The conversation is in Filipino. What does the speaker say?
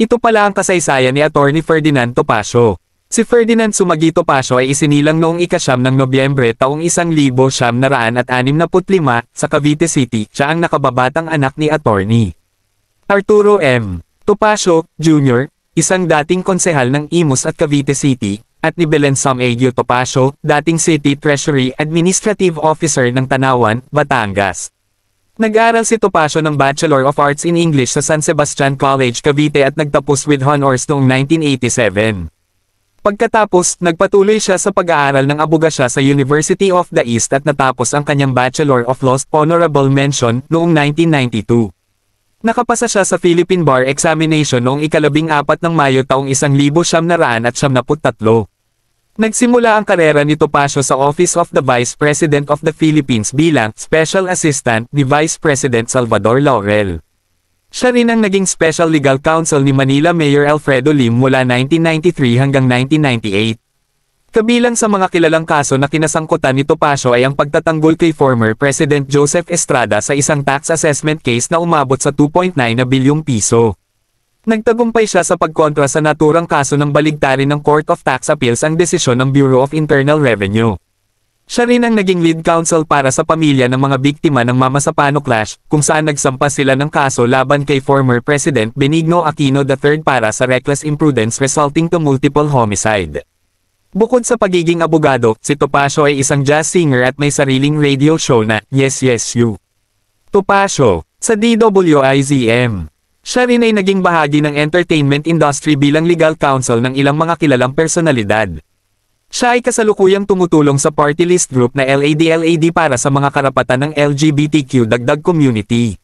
Ito pala ang kasaysayan ni Attorney Ferdinand Topacio. Si Ferdinand Sumagi Topacio ay isinilang noong ika-9 ng Nobyembre taong 1965 sa Cavite City. Siya ang nakababatang anak ni Attorney Arturo M. Topacio, Jr., isang dating konsehal ng Imus at Cavite City, at ni Belen Sam Aguio Topacio, dating City Treasury Administrative Officer ng Tanawan, Batangas. Nag-aral si Topacio ng Bachelor of Arts in English sa San Sebastian College, Cavite at nagtapos with honors noong 1987. Pagkatapos, nagpatuloy siya sa pag-aaral ng abogasya sa University of the East at natapos ang kanyang Bachelor of Laws Honorable Mention noong 1992. Nakapasa siya sa Philippine Bar Examination noong ika-14 ng Mayo taong 1973. Nagsimula ang karera ni Topacio sa Office of the Vice President of the Philippines bilang Special Assistant ni Vice President Salvador Laurel. Siya rin ang naging Special Legal Counsel ni Manila Mayor Alfredo Lim mula 1993 hanggang 1998. Kabilang sa mga kilalang kaso na kinasangkutan ni Topacio ay ang pagtatanggol kay former President Joseph Estrada sa isang tax assessment case na umabot sa 2.9 na bilyong piso. Nagtagumpay siya sa pagkontra sa naturang kaso ng baligtarin ng Court of Tax Appeals ang desisyon ng Bureau of Internal Revenue. Siya rin ang naging lead counsel para sa pamilya ng mga biktima ng Mama Sapano Clash, kung saan nagsampa sila ng kaso laban kay former President Benigno Aquino III para sa reckless imprudence resulting to multiple homicide. Bukod sa pagiging abogado, si Topacio ay isang jazz singer at may sariling radio show na Yes Yes You. Topacio, sa DWIZM. Siya rin ay naging bahagi ng entertainment industry bilang legal counsel ng ilang mga kilalang personalidad. Siya ay kasalukuyang tumutulong sa party list group na LAD para sa mga karapatan ng LGBTQ dagdag community.